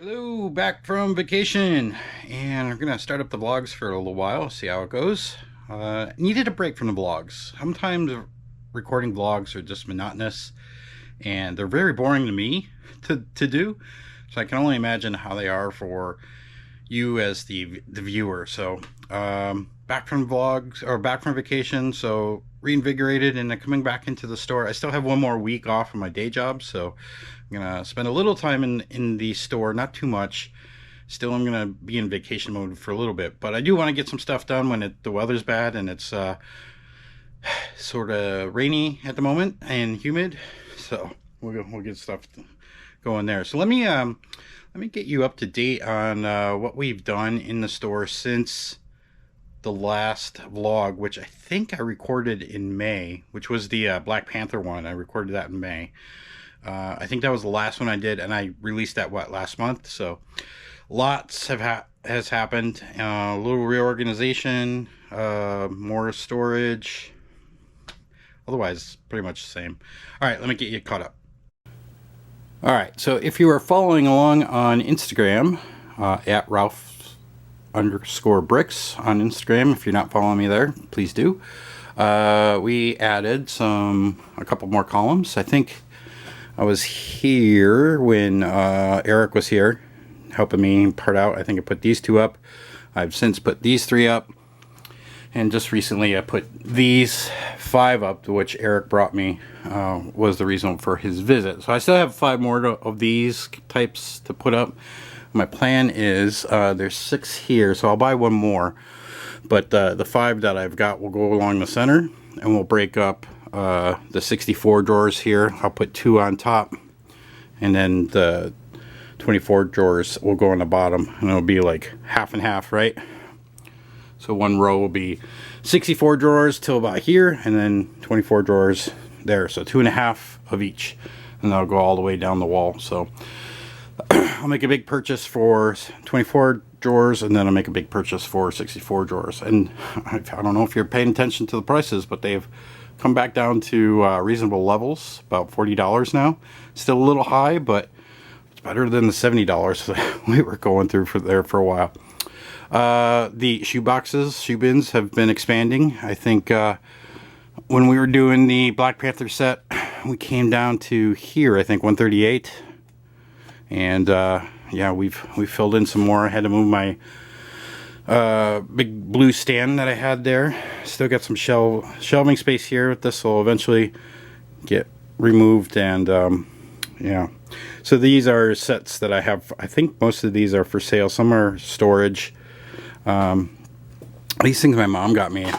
Hello, back from vacation, and I'm gonna start up the vlogs for a little while, see how it goes. Needed a break from the vlogs. Sometimes recording vlogs are just monotonous, and they're very boring to me to do. So I can only imagine how they are for you as the viewer. So back from vlogs, or back from vacation, so reinvigorated and coming back into the store. I still have one more week off from my day job, so I'm gonna spend a little time in the store, not too much. Still, I'm gonna be in vacation mode for a little bit, but I do want to get some stuff done when the weather's bad and it's sort of rainy at the moment and humid. So we'll get stuff going there. So let me get you up to date on what we've done in the store since the last vlog, which I think I recorded in May, which was the Black Panther one. I recorded that in May. I think that was the last one I did, and I released that last month. So lots has happened. A little reorganization, more storage. Otherwise, pretty much the same. All right, let me get you caught up. All right, so if you are following along on Instagram, at Ralph_Bricks on Instagram, if you're not following me there, please do. We added a couple more columns. I think I was here when Eric was here helping me part out. I think I put these two up. I've since put these three up. And just recently I put these 5 up, which Eric brought me, was the reason for his visit. So I still have 5 more of these types to put up. My plan is, there's 6 here, so I'll buy one more. But the 5 that I've got will go along the center, and we'll break up the 64 drawers here. I'll put 2 on top, and then the 24 drawers will go on the bottom, and it'll be like half and half, right? So one row will be 64 drawers till about here, and then 24 drawers there. So 2.5 of each, and that'll go all the way down the wall. So I'll make a big purchase for 24 drawers, and then I'll make a big purchase for 64 drawers. And I don't know if you're paying attention to the prices, but they've come back down to reasonable levels, about $40 now. Still a little high, but it's better than the $70 that we were going through for a while. The shoe bins have been expanding. I think when we were doing the Black Panther set, we came down to here, I think 138. And yeah, we've filled in some more. I had to move my big blue stand that I had there. Still got some shelving space here. This will eventually get removed, and yeah. So these are sets that I have. I think most of these are for sale. Some are storage. These things my mom got me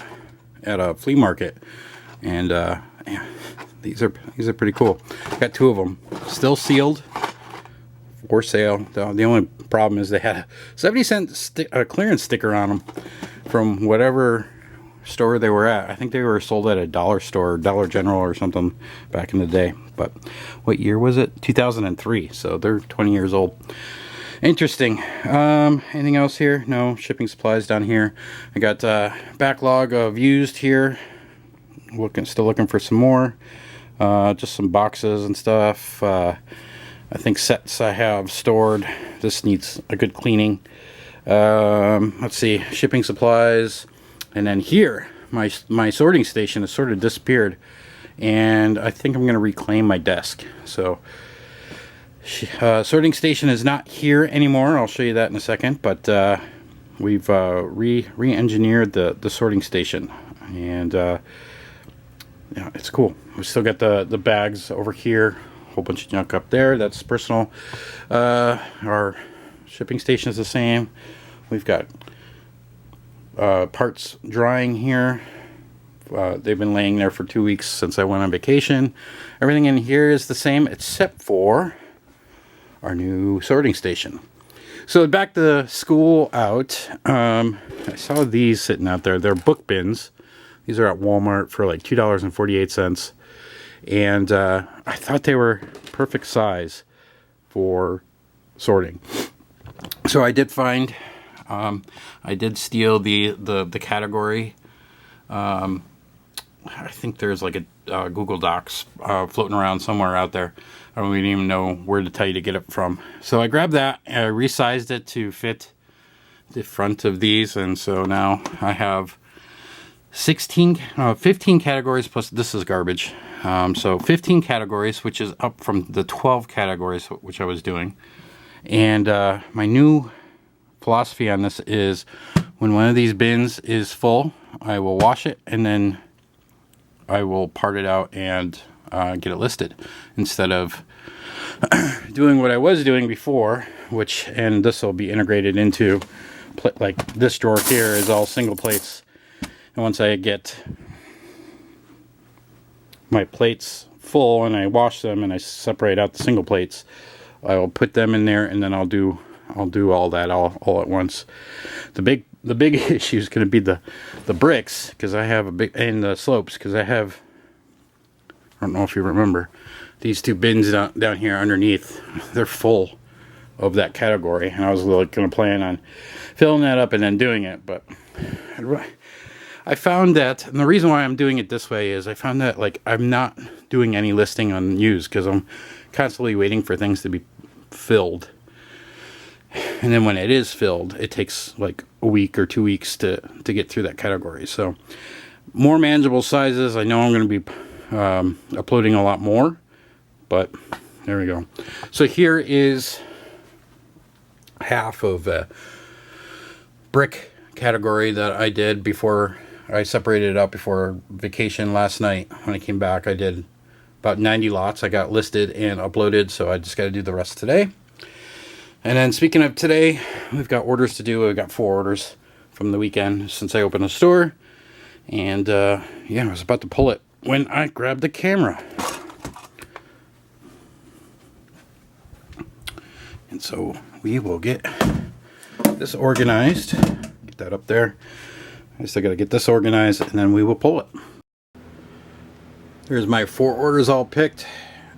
at a flea market, and yeah, these are pretty cool. Got 2 of them still sealed for sale. The only problem is they had a 70-cent clearance sticker on them from whatever store they were at. I think they were sold at a dollar store, Dollar General or something back in the day. But what year was it? 2003. So they're 20 years old. Interesting. Anything else here? No. Shipping supplies down here. I got backlog of used here. Still looking for some more. Just some boxes and stuff. I think sets I have stored. This needs a good cleaning. Let's see. Shipping supplies. And then here, my sorting station has sort of disappeared. And I think I'm going to reclaim my desk. So sorting station is not here anymore. I'll show you that in a second, but we've re-engineered the sorting station, and yeah, it's cool. We still got the bags over here, a whole bunch of junk up there. That's personal. Our shipping station is the same. We've got parts drying here. They've been laying there for 2 weeks since I went on vacation. Everything in here is the same except for our new sorting station. So back to school out, I saw these sitting out there. They're book bins. These are at Walmart for like $2.48. And I thought they were perfect size for sorting. So I did find, I did steal the category I think there's like a Google Docs floating around somewhere out there. I don't even know where to tell you to get it from. So I grabbed that, I resized it to fit the front of these, and so now I have 15 categories, plus this is garbage. So 15 categories, which is up from the 12 categories which I was doing. And my new philosophy on this is when one of these bins is full, I will wash it and then I will part it out and get it listed, instead of doing what I was doing before, and this will be integrated into, like this drawer here is all single plates. And once I get my plates full and I wash them and I separate out the single plates, I will put them in there, and then I'll do all that all at once. The big issue is going to be the bricks, because I have and the slopes, because I don't know if you remember, these two bins down here underneath, they're full of that category, and I was going to plan on filling that up and then doing it, but I found that, and the reason why I'm doing it this way is I found that, like, I'm not doing any listing on used because I'm constantly waiting for things to be filled. And then when it is filled, it takes like a week or 2 weeks to get through that category. So more manageable sizes. I know I'm going to be uploading a lot more, but there we go. So here is half of a brick category that I did before I separated it out before vacation last night. When I came back, I did about 90 lots. I got listed and uploaded, so I just got to do the rest today. And then speaking of today, we've got orders to do. We've got 4 orders from the weekend since I opened the store. And yeah, I was about to pull it when I grabbed the camera. And so we will get this organized. Get that up there. I still got to get this organized, and then we will pull it. There's my 4 orders all picked.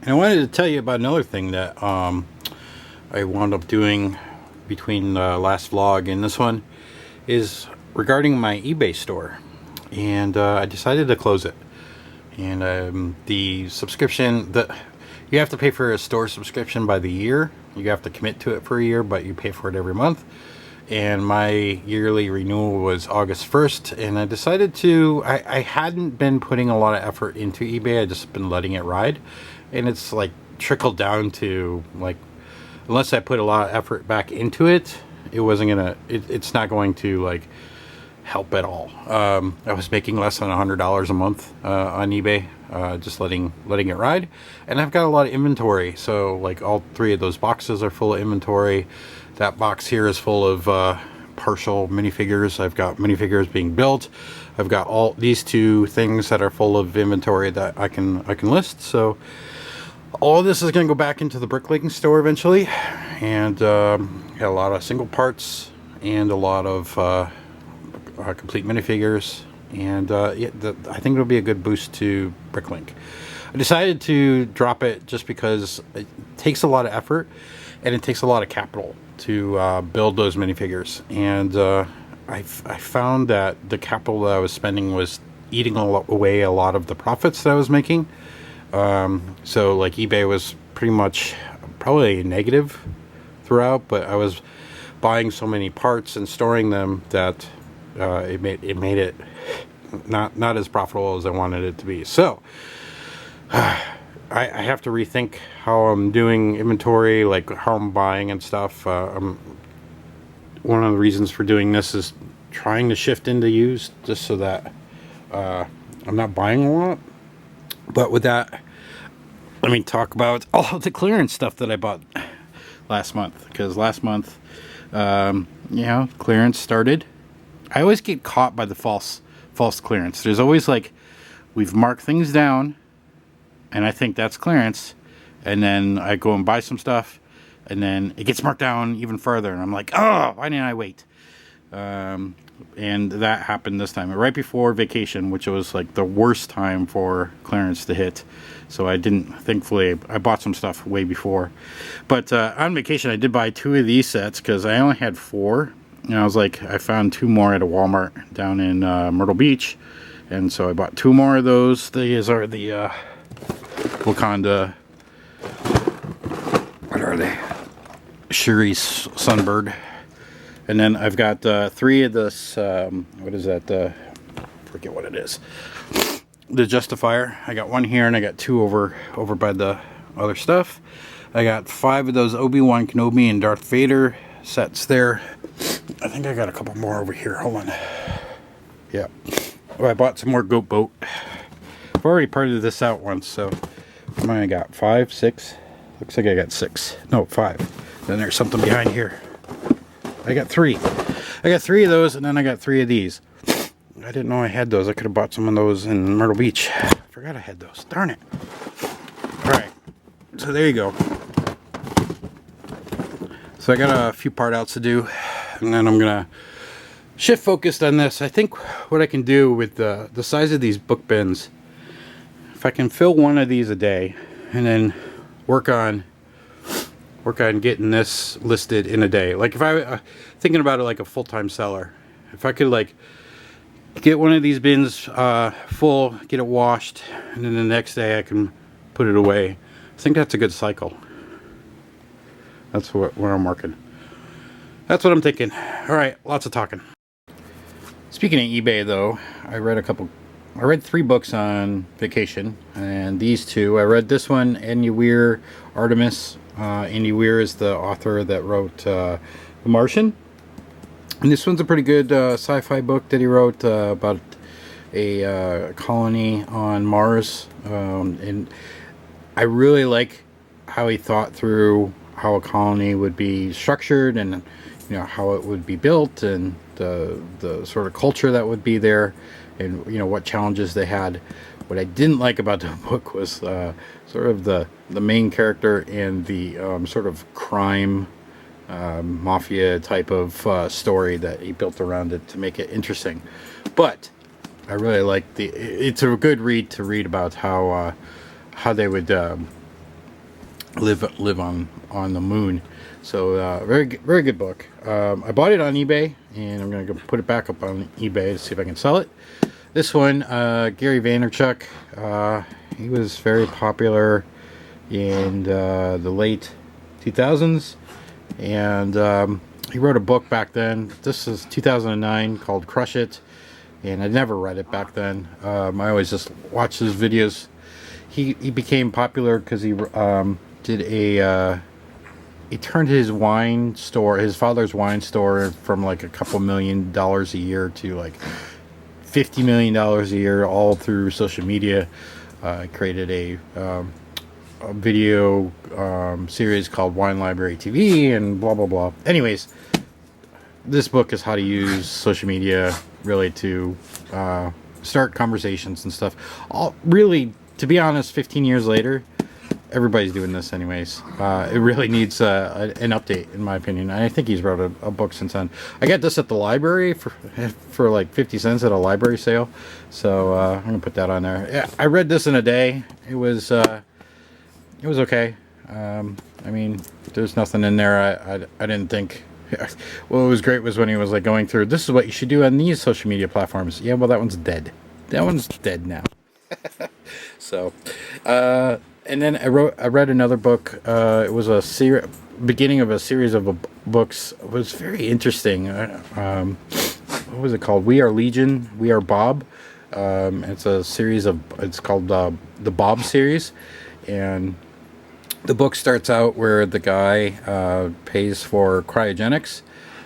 And I wanted to tell you about another thing that I wound up doing between the last vlog and this one, is regarding my eBay store. And I decided to close it. And the subscription, you have to pay for a store subscription by the year. You have to commit to it for a year, but you pay for it every month. And my yearly renewal was August 1st, and I decided to, I hadn't been putting a lot of effort into eBay. I just been letting it ride, and it's like trickled down to, like, unless I put a lot of effort back into it, it wasn't gonna, it's not going to like help at all. I was making less than $100 a month on eBay, just letting it ride. And I've got a lot of inventory, so like all 3 of those boxes are full of inventory. That box here is full of partial minifigures. I've got minifigures being built. I've got all these 2 things that are full of inventory that I can list. So all of this is going to go back into the BrickLink store eventually, and got a lot of single parts and a lot of complete minifigures, and yeah, I think it'll be a good boost to BrickLink. I decided to drop it just because it takes a lot of effort and it takes a lot of capital to build those minifigures, and I found that the capital that I was spending was eating away a lot of the profits that I was making. So like eBay was pretty much probably negative throughout, but I was buying so many parts and storing them that it made it not as profitable as I wanted it to be. So I have to rethink how I'm doing inventory, like how I'm buying and stuff. One of the reasons for doing this is trying to shift into used, just so that I'm not buying a lot. But with that, let me talk about all the clearance stuff that I bought last month. Because last month, clearance started. I always get caught by the false clearance. There's always like, we've marked things down, and I think that's clearance, and then I go and buy some stuff, and then it gets marked down even further, and I'm like, oh, why didn't I wait? And that happened this time, right before vacation, which was like the worst time for clearance to hit. So I didn't, thankfully, I bought some stuff way before. But on vacation, I did buy 2 of these sets because I only had 4. And I was like, I found 2 more at a Walmart down in Myrtle Beach. And so I bought 2 more of those. These are the Wakanda, what are they? Shuri's Sunbird. And then I've got 3 of this, what is that? Forget what it is. The Justifier. I got 1 here and I got 2 over by the other stuff. I got 5 of those Obi-Wan Kenobi and Darth Vader sets there. I think I got a couple more over here. Hold on. Yeah. Oh, I bought some more Goat Boat. I've already parted this out once, so I got 5, 6. Looks like I got 6. No, 5. Then there's something behind here. I got 3. I got 3 of those, and then I got 3 of these. I didn't know I had those. I could have bought some of those in Myrtle Beach. I forgot I had those. Darn it. Alright. So there you go. So I got a few part outs to do, and then I'm gonna shift focused on this. I think what I can do with the size of these book bins, if I can fill 1 of these a day, and then work on getting this listed in a day. Like if I thinking about it like a full-time seller, if I could like get 1 of these bins full, get it washed, and then the next day I can put it away. I think that's a good cycle. That's where I'm working. That's what I'm thinking. All right, lots of talking. Speaking of eBay, though, I read 3 books on vacation, and these 2. I read this one, Andy Weir, Artemis. Andy Weir is the author that wrote The Martian. And this one's a pretty good sci-fi book that he wrote about a colony on Mars. And I really like how he thought through how a colony would be structured, and how it would be built, and the sort of culture that would be there, and what challenges they had. What I didn't like about the book was sort of the main character and the sort of crime mafia type of story that he built around it to make it interesting. But I really like it's a good read to read about how they would live on the moon. So very good book. I bought it on eBay, and I'm gonna go put it back up on eBay to see if I can sell it. This one, Gary Vaynerchuk, he was very popular in the late 2000s, and he wrote a book back then. This is 2009, called Crush It, and I never read it back then. I always just watched his videos. He became popular because he he turned his wine store, his father's wine store, from like a couple $1 million a year to like $50 million a year, all through social media. Created a video series called Wine Library TV, and blah blah blah. Anyways, this book is how to use social media really to start conversations and stuff. Really, to be honest, 15 years later, everybody's doing this anyways. It really needs an update, in my opinion. I think he's wrote a book since then. I got this at the library for like 50 cents at a library sale, so I'm gonna put that on there. Yeah, I read this in a day. It was okay. I mean, there's nothing in there I didn't think. What was great was when he was like going through, this is what you should do on these social media platforms. Yeah, well, that one's dead. That one's dead now. So, and then I read another book. It was a beginning of a series of books. It was very interesting. What was it called? We Are Legion. We Are Bob. It's a series of. It's called the Bob series, and the book starts out where the guy pays for cryogenics,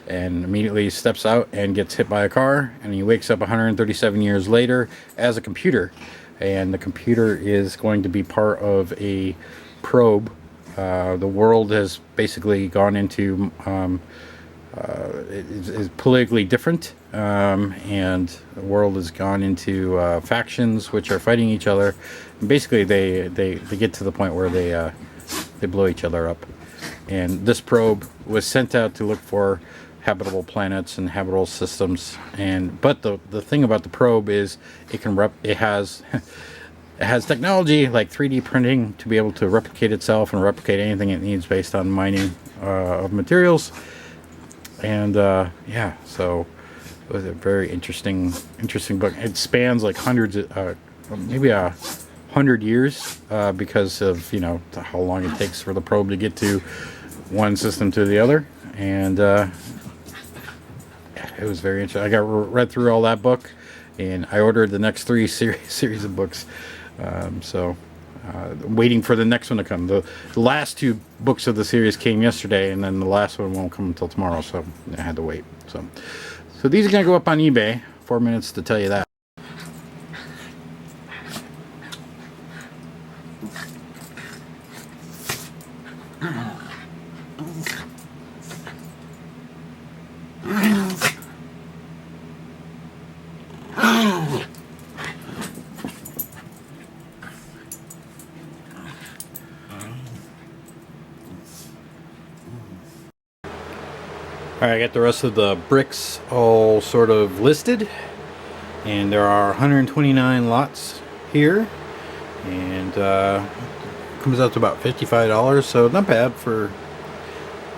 and immediately steps out and gets hit by a car, and he wakes up 137 years later as a computer. And the computer is going to be part of a probe. The world has basically gone into is politically different, and the world has gone into factions which are fighting each other. And basically, they get to the point where they blow each other up. And this probe was sent out to look for habitable planets and habitable systems, but the thing about the probe is it has technology like 3D printing to be able to replicate itself and replicate anything it needs based on mining of materials. And yeah, so It was a very interesting book. It spans like hundreds of, maybe 100 years, because of, you know, how long it takes for the probe to get to one system to the other. And yeah, it was very interesting. I got read through all that book, and I ordered the next 3 series of books. Waiting for the next one to come. The last 2 books of the series came yesterday, and then the last one won't come until tomorrow, so I had to wait. So these are going to go up on eBay. 4 minutes to tell you that. Alright, I got the rest of the bricks all sort of listed, and there are 129 lots here, and comes out to about $55, so not bad for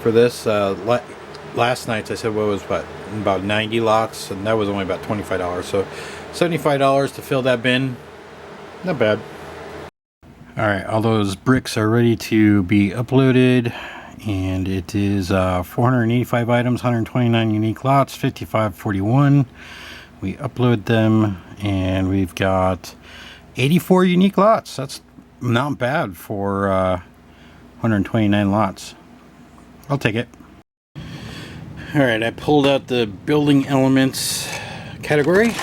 this. Last night I said what was about 90 lots, and that was only about $25, so $75 to fill that bin, not bad. Alright, all those bricks are ready to be uploaded. And it is 485 items, 129 unique lots, 5541. We upload them, and we've got 84 unique lots. That's not bad for 129 lots. I'll take it. Alright, I pulled out the building elements category,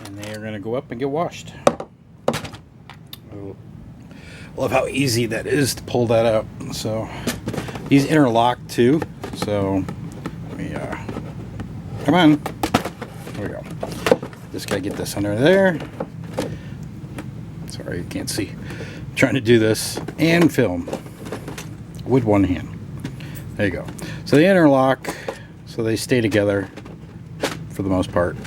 and they are going to go up and get washed. Love how easy that is to pull that out. So these interlock too, so let me come on, there we go. Just gotta get this under there. Sorry, you can't see. I'm trying to do this and film with one hand. There you go. So they interlock, so they stay together for the most part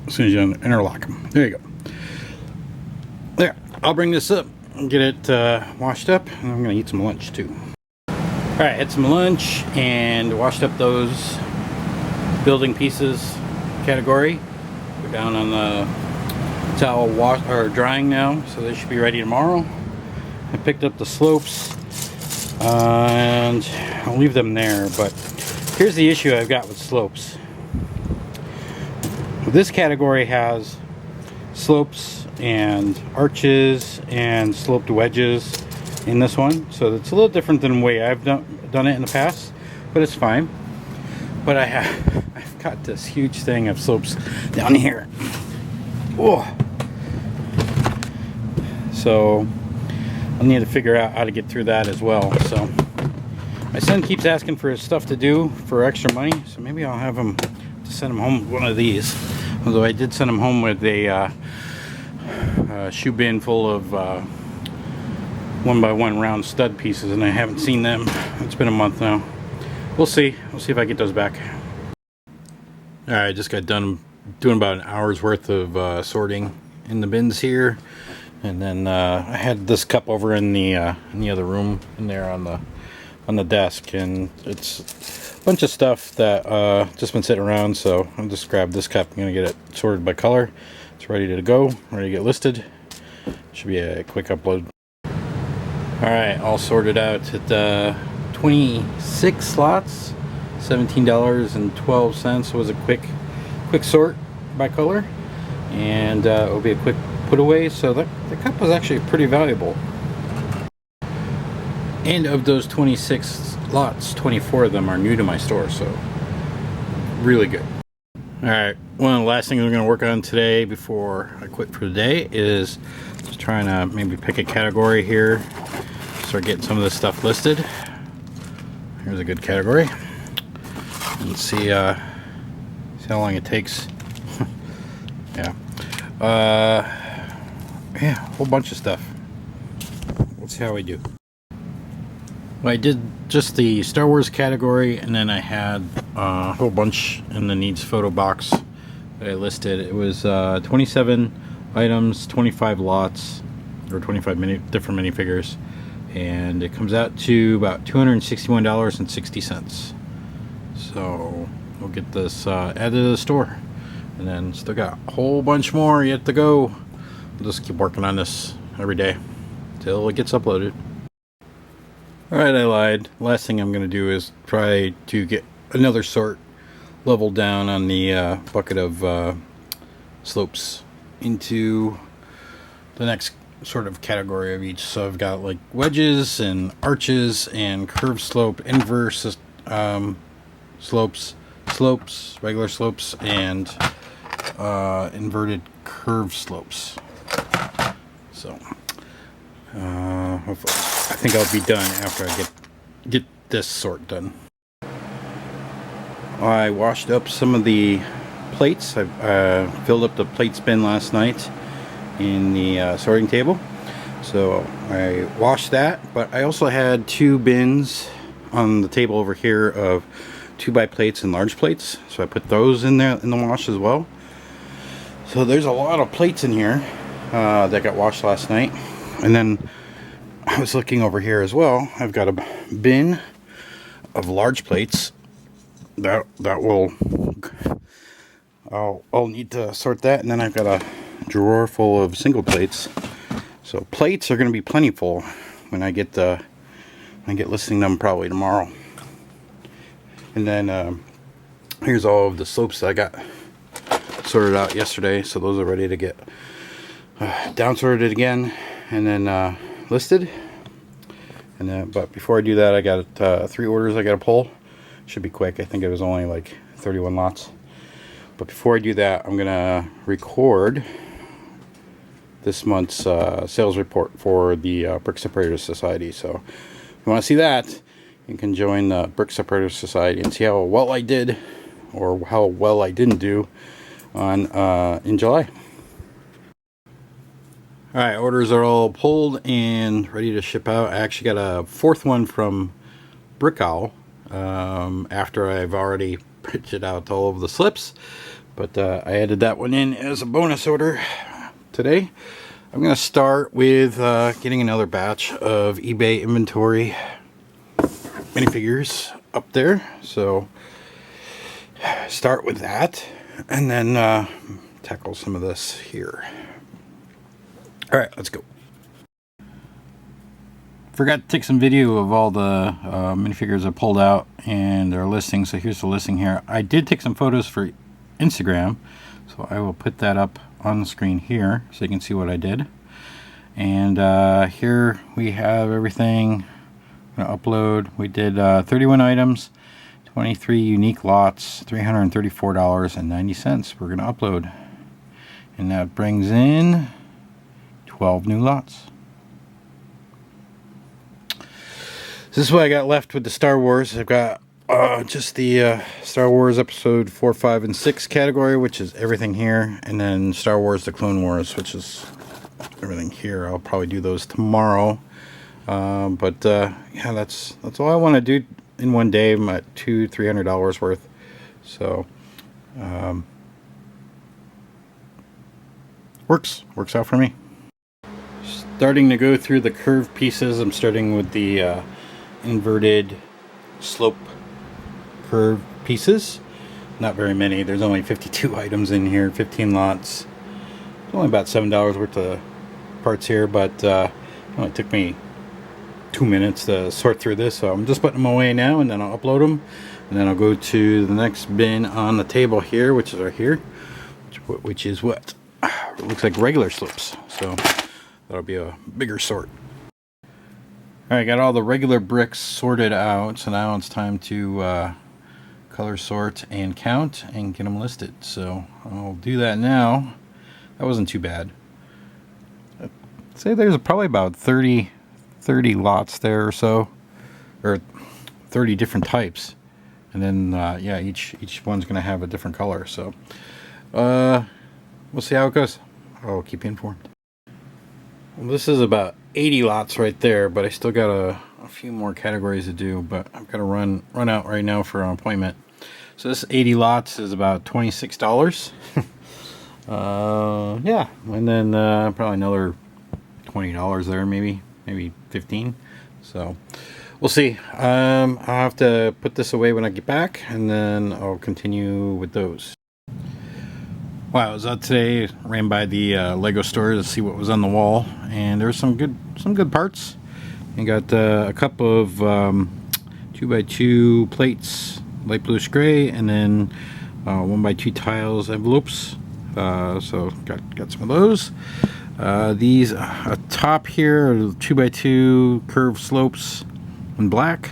as soon as you interlock them. There you go. There, I'll bring this up and get it washed up, and I'm gonna eat some lunch too. Alright, had some lunch and washed up those building pieces category. We're down on the towel drying now, so they should be ready tomorrow. I picked up the slopes, and I'll leave them there, but here's the issue I've got with slopes. This category has slopes and arches and sloped wedges in this one, so it's a little different than the way I've done it in the past, but it's fine. But I've got this huge thing of slopes down here. Oh, so I'll need to figure out how to get through that as well. So my son keeps asking for his stuff to do for extra money, so maybe I'll have him to send him home with one of these. Although I did send him home with a shoe bin full of 1x1 round stud pieces, and I haven't seen them. It's been a month now. We'll see. We'll see if I get those back. Alright, I just got done doing about an hour's worth of sorting in the bins here, and then I had this cup over in the other room in there on the desk, and it's a bunch of stuff that just been sitting around, so I'll just grab this cup. I'm gonna get it sorted by color. It's ready to go, ready to get listed. Should be a quick upload. Alright, all sorted out at 26 slots, $17.12. Was a quick sort by color, and it will be a quick put away. So the cup was actually pretty valuable. And of those 26 lots, 24 of them are new to my store, so really good. Alright, one of the last things we're going to work on today before I quit for the day is just trying to maybe pick a category here, start getting some of this stuff listed. Here's a good category, and see how long it takes. Yeah, a whole bunch of stuff. Let's see how we do. Well, I did just the Star Wars category, and then I had a whole bunch in the needs photo box that I listed. It was 27 items, 25 lots, or 25 different minifigures, and it comes out to about $261.60. So we'll get this added to the store. And then still got a whole bunch more yet to go. We'll just keep working on this every day till it gets uploaded. Alright, I lied. Last thing I'm going to do is try to get another sort leveled down on the bucket of slopes into the next sort of category of each. So I've got like wedges and arches and curved slope, inverse slopes, regular slopes, and inverted curved slopes. So hopefully, I think I'll be done after I get this sort done. I washed up some of the plates. I filled up the plates bin last night in the sorting table, so I washed that. But I also had 2 bins on the table over here of 2x plates and large plates, so I put those in there in the wash as well. So there's a lot of plates in here that got washed last night. And then I was looking over here as well. I've got a bin of large plates that will I'll need to sort that, and then I've got a drawer full of single plates. So plates are going to be plentiful when I get listing them probably tomorrow. And then here's all of the slopes that I got sorted out yesterday, so those are ready to get down sorted again and then listed. And then, but before I do that, I got 3 orders I got to pull. Should be quick. I think it was only like 31 lots. But before I do that, I'm gonna record this month's sales report for the Brick Separators Society. So if you want to see that, you can join the Brick Separators Society and see how well I did, or how well I didn't do, on in July. Alright, orders are all pulled and ready to ship out. I actually got a 4th one from Brick Owl after I've already printed out all of the slips. But I added that one in as a bonus order today. I'm going to start with getting another batch of eBay inventory minifigures up there. So start with that and then tackle some of this here. Alright, let's go. Forgot to take some video of all the minifigures I pulled out and their listing. So here's the listing here. I did take some photos for Instagram, so I will put that up on the screen here so you can see what I did. And here we have everything. I'm gonna upload. We did 31 items, 23 unique lots, $334.90. We're gonna upload, and that brings in 12 new lots. This is what I got left with the Star Wars. I've got just the Star Wars episode 4, 5, and 6 category, which is everything here, and then Star Wars The Clone Wars, which is everything here. I'll probably do those tomorrow. Yeah, that's all I want to do in one day. I'm at $200-300 worth. So works out for me. Starting to go through the curved pieces. I'm starting with the inverted slope curved pieces. Not very many. There's only 52 items in here, 15 lots. It's only about $7 worth of parts here, but it only took me 2 minutes to sort through this. So I'm just putting them away now, and then I'll upload them, and then I'll go to the next bin on the table here, which is right here, which is what it looks like, regular slopes. So that'll be a bigger sort. Alright, got all the regular bricks sorted out, so now it's time to color sort and count and get them listed. So I'll do that now. That wasn't too bad. I'd say there's probably about 30 lots there or so, or 30 different types, and then yeah, each one's gonna have a different color. So we'll see how it goes. I'll keep you informed. Well, this is about 80 lots right there, but I still got a few more categories to do, but I've got to run out right now for an appointment. So this 80 lots is about $26. Yeah, and then probably another $20 there, maybe 15. So We'll see. I'll have to put this away when I get back, and then I'll continue with those. Wow, I was out today, ran by the Lego store to see what was on the wall, and there was some good parts. And got a couple of 2x2 plates, light bluish gray, and then 1x2 tiles envelopes. So got some of those. These top here are 2x2 curved slopes in black.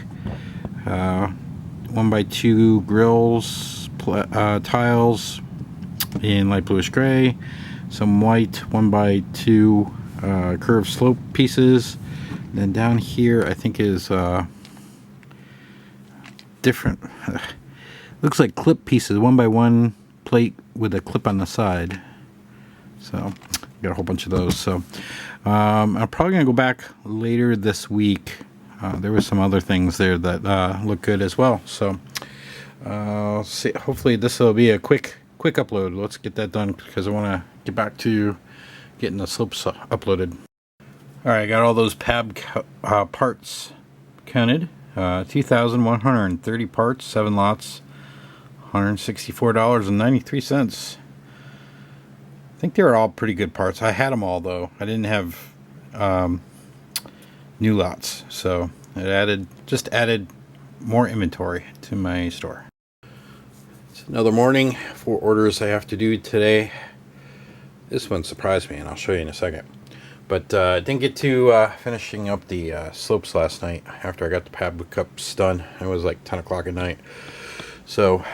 1x2 grills, tiles in light bluish gray. Some white 1x2 curved slope pieces. Then down here, I think is different. Looks like clip pieces, 1x1 plate with a clip on the side. So got a whole bunch of those. So I'm probably gonna go back later this week. There was some other things there that look good as well. So see. Hopefully this will be a quick upload. Let's get that done because I want to get back to getting the slopes uploaded. All right, I got all those pab parts counted. 2,130 parts, 7 lots, $164.93. I think they were all pretty good parts. I had them all though. I didn't have new lots, so it just added more inventory to my store. It's another morning, 4 orders I have to do today. This one surprised me, and I'll show you in a second. But I didn't get to finishing up the slopes last night after I got the pad cups done. It was like 10 o'clock at night. So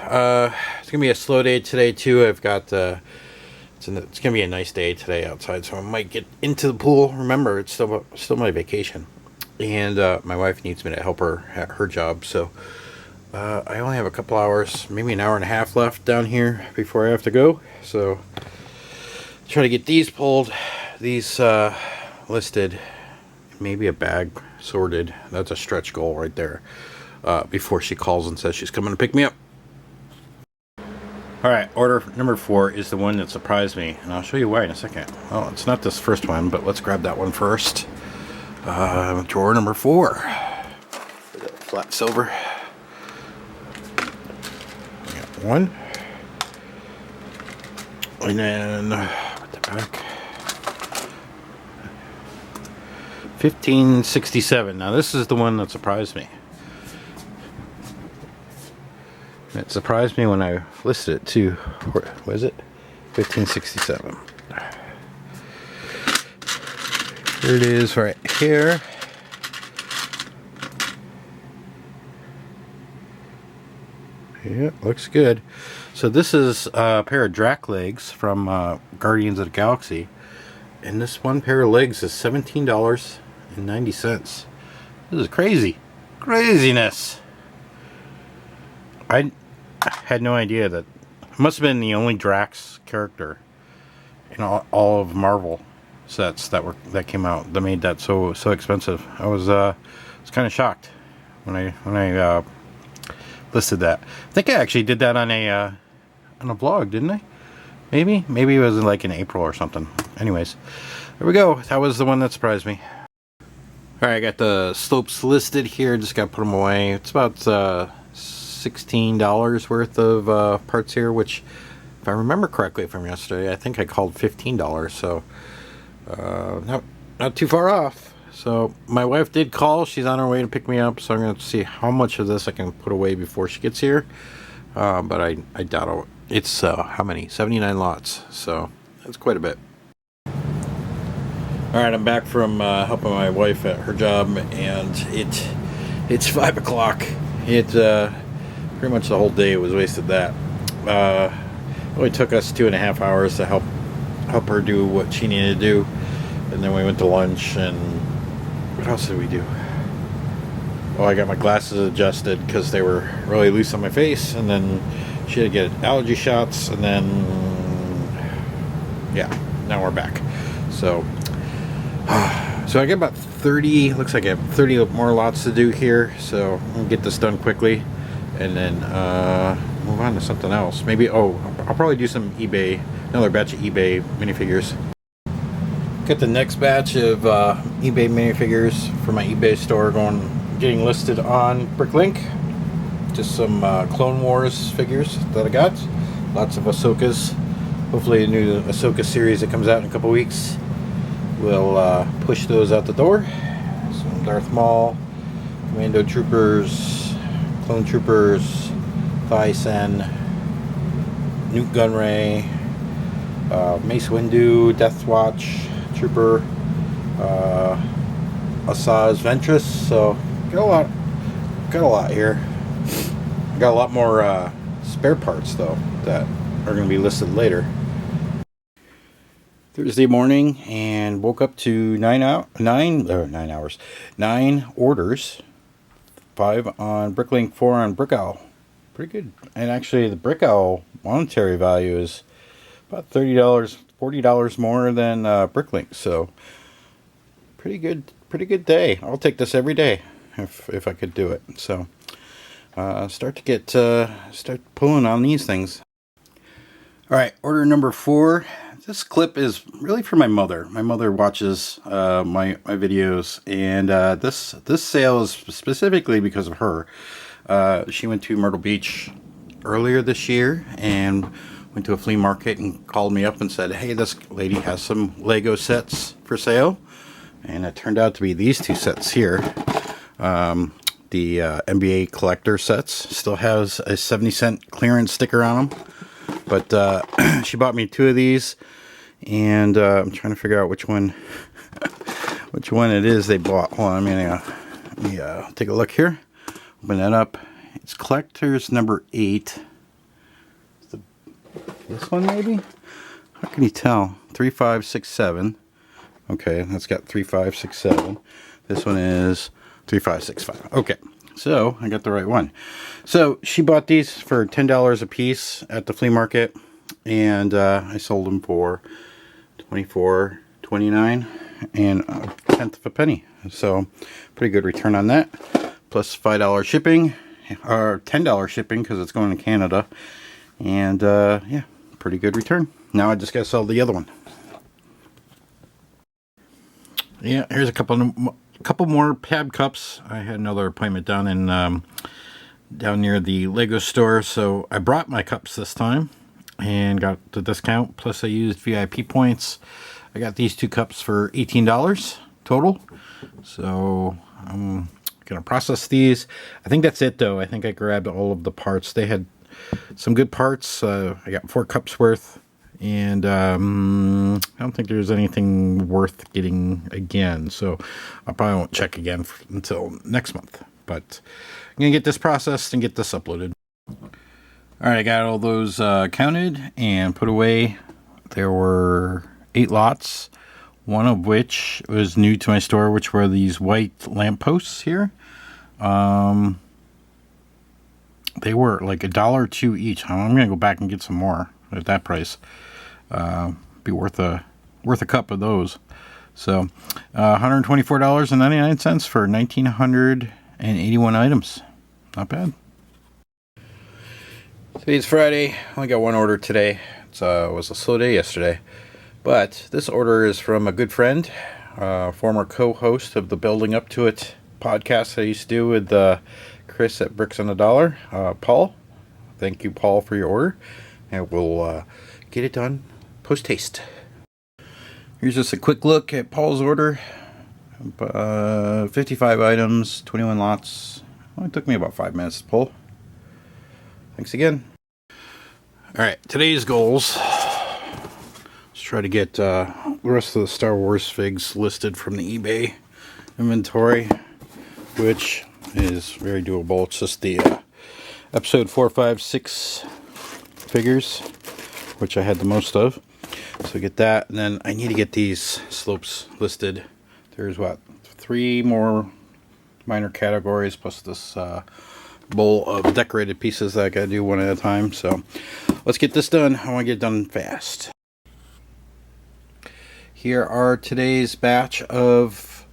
it's gonna be a slow day today too. I've got it's gonna be a nice day today outside, so I might get into the pool. Remember, it's still my vacation, and my wife needs me to help her at her job. So I only have a couple hours, maybe an hour and a half left down here before I have to go. So try to get these pulled. These listed, maybe a bag sorted. That's a stretch goal right there. Before she calls and says she's coming to pick me up. Alright, order number 4 is the one that surprised me, and I'll show you why in a second. Oh, it's not this first one, but let's grab that one first. Drawer number 4. Flat silver. We got one. And then put that back. 1567. Now this is the one that surprised me. It surprised me when I listed it too. What is it? 1567. Here it is right here. Yeah, looks good. So this is a pair of Drac legs from Guardians of the Galaxy. And this one pair of legs is $17.90. This is crazy. Craziness. I had no idea that it must have been the only Drax character in all of Marvel sets that came out that made that so expensive. I was kind of shocked when I listed that. I think I actually did that on a vlog, didn't I? Maybe it was like in April or something. Anyways, there we go. That was the one that surprised me. All right, I got the slopes listed here. Just got to put them away. It's about $16 worth of parts here, which, if I remember correctly from yesterday, I think I called $15. So not too far off. So my wife did call. She's on her way to pick me up. So I'm going to see how much of this I can put away before she gets here. But I doubt it's how many? 79 lots. So that's quite a bit. Alright, I'm back from helping my wife at her job, and it's 5 o'clock. Pretty much the whole day was wasted that. It only took us 2.5 hours to help her do what she needed to do, and then we went to lunch. And what else did we do? Oh, I got my glasses adjusted because they were really loose on my face, and then she had to get allergy shots, and then yeah, now we're back. So I got about 30, looks like I have 30 more lots to do here, so I'm gonna get this done quickly and then move on to something else. Maybe, I'll probably do some another batch of eBay minifigures. Got the next batch of eBay minifigures for my eBay store going getting listed on BrickLink. Just some Clone Wars figures that I got. Lots of Ahsokas. Hopefully a new Ahsoka series that comes out in a couple weeks will push those out the door. Some Darth Maul, Commando Troopers, Clone Troopers, Thyssen, Newt Gunray, Mace Windu, Death Watch Trooper, Asajj Ventress. So got a lot here. Got a lot more spare parts though that are going to be listed later. Thursday morning, and woke up to 9 orders, 5 on BrickLink, 4 on Brick Owl. Pretty good. And actually, the Brick Owl monetary value is about $30, $40 more than BrickLink. So pretty good day. I'll take this every day if I could do it. So start pulling on these things. All right, order number 4. This clip is really for my mother. My mother watches my videos, and this sale is specifically because of her. She went to Myrtle Beach earlier this year and went to a flea market and called me up and said, hey, this lady has some Lego sets for sale. And it turned out to be these 2 sets here. The NBA collector sets still has a 70-cent clearance sticker on them. But she bought me 2 of these, and I'm trying to figure out which one it is they bought. Hold on, let me take a look here. Open that up. It's collector's number 8. This one maybe? How can you tell? 3, 5, 6, 7. Okay, that's got 3, 5, 6, 7. This one is 3, 5, 6, 5. Okay. So, I got the right one. So, she bought these for $10 a piece at the flea market, and I sold them for $24.29 and a tenth of a penny. So, pretty good return on that. Plus $5 shipping, or $10 shipping because it's going to Canada. And, yeah, pretty good return. Now I just got to sell the other one. Yeah, here's a couple more pab cups. I had another appointment down near the Lego store, so I brought my cups this time and got the discount. Plus, I used VIP points. I got these 2 cups for $18 total. So I'm gonna process these. I think that's it, though. I think I grabbed all of the parts. They had some good parts. I got 4 cups worth. And I don't think there's anything worth getting again, so I probably won't check again until next month. But I'm going to get this processed and get this uploaded. Alright, I got all those counted and put away. There were 8 lots, one of which was new to my store, which were these white lampposts here. They were like $1.02 each. I'm going to go back and get some more at that price. Be worth a cup of those. So $124.99 for 1,981 items. Not bad. Today's Friday. Only got one order today. It was a slow day yesterday, but this order is from a good friend, former co-host of the Building Up to It podcast I used to do with Chris at Bricks on the Dollar, Paul. Thank you, Paul, for your order, and we'll get it done post-haste. Here's just a quick look at Paul's order. 55 items, 21 lots. Well, it took me about 5 minutes to pull. Thanks again. Alright, today's goals. Let's try to get the rest of the Star Wars figs listed from the eBay inventory, which is very doable. It's just the episode 4, 5, 6 figures, which I had the most of. So get that, and then I need to get these slopes listed. There's 3 more minor categories plus this bowl of decorated pieces that I gotta do one at a time. So let's get this done. I want to get it done fast. Here are today's batch of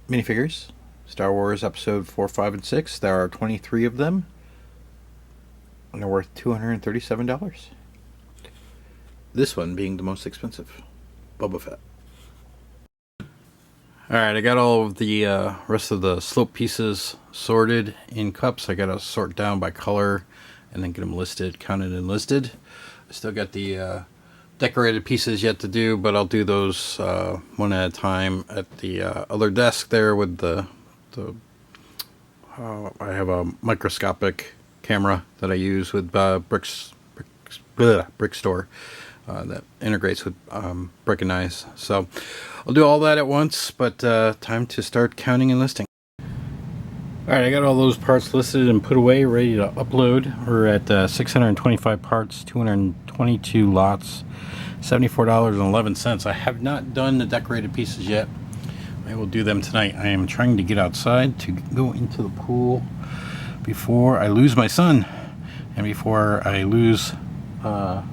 minifigures. Star Wars episode 4, 5, and 6. There are 23 of them, and they're worth $237. This one being the most expensive, Boba Fett. Alright, I got all of the rest of the slope pieces sorted in cups. I got to sort down by color and then get them listed, counted and listed. I still got the decorated pieces yet to do, but I'll do those one at a time at the other desk there with the I have a microscopic camera that I use with Brick Store that integrates with BrickLink. So I'll do all that at once, but time to start counting and listing. Alright, I got all those parts listed and put away, ready to upload. We're at 625 parts, 222 lots, $74.11. I have not done the decorated pieces yet. I will do them tonight. I am trying to get outside to go into the pool before I lose my son and before I lose to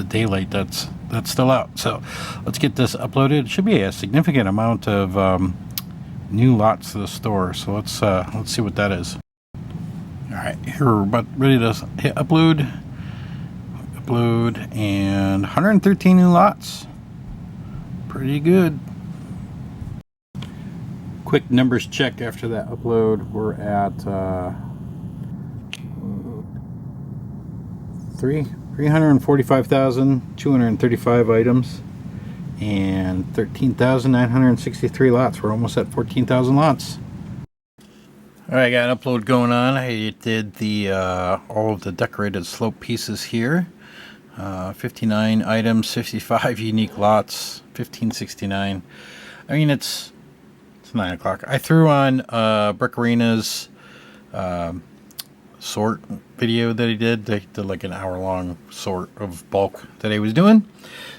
daylight that's still out. So let's get this uploaded. It should be a significant amount of new lots to the store, so let's see what that is. All right, here we're about ready to hit upload, and 113 new lots. Pretty good. Quick numbers check after that upload. We're at 345,235 items and 13,963 lots. We're almost at 14,000 lots. Alright, I got an upload going on. I did the all of the decorated slope pieces here. 59 items, 55 unique lots, 1569. I mean, it's 9 o'clock. I threw on Brick Arena's sort video that he did. They did like an hour-long sort of bulk that he was doing.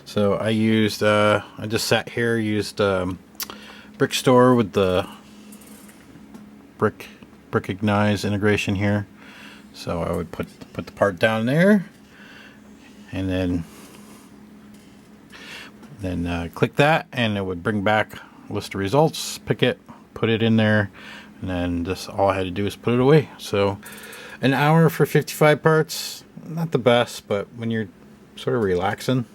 So I used, I just sat here, used Brick Store with the BrickLink integration here. So I would put the part down there, and then click that, and it would bring back a list of results. Pick it, put it in there, and then just all I had to do is put it away. So an hour for 55 parts, not the best, but when you're sort of relaxing,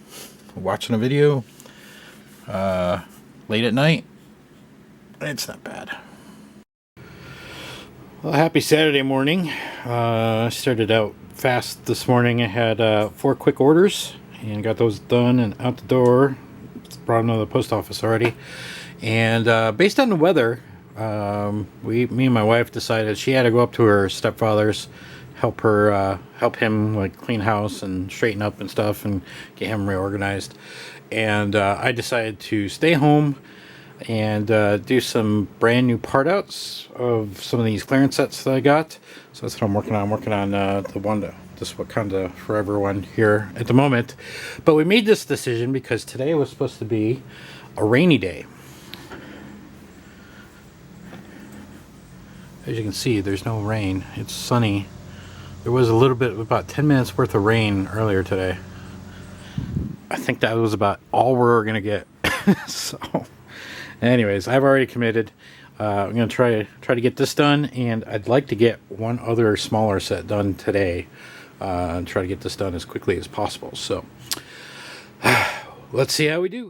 watching a video late at night, it's not bad. Well, happy Saturday morning. I started out fast this morning. I had 4 quick orders and got those done and out the door. Brought them to the post office already. And based on the weather, me and my wife decided she had to go up to her stepfather's, help him like clean house and straighten up and stuff and get him reorganized. And I decided to stay home and do some brand new part outs of some of these clearance sets that I got. So that's what I'm working on. I'm working on the one that this what kind of forever one here at the moment. But we made this decision because today was supposed to be a rainy day. As you can see, there's no rain. It's sunny. There was a little bit, about 10 minutes worth of rain earlier today. I think that was about all we're gonna get. So, anyways, I've already committed. I'm gonna try to get this done, and I'd like to get one other smaller set done today. And try to get this done as quickly as possible. So, let's see how we do.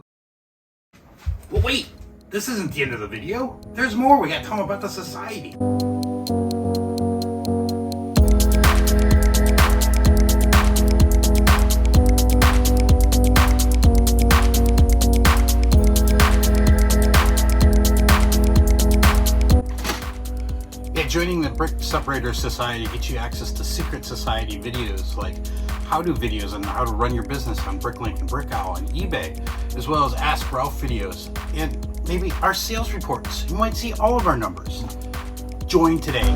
Well, wait. This isn't the end of the video. There's more. We got to tell them about the society. Joining the Brick Separator Society gets you access to secret society videos like how-to videos on how to run your business on BrickLink and Brick Owl and eBay, as well as Ask Ralph videos and maybe our sales reports. You might see all of our numbers. Join today.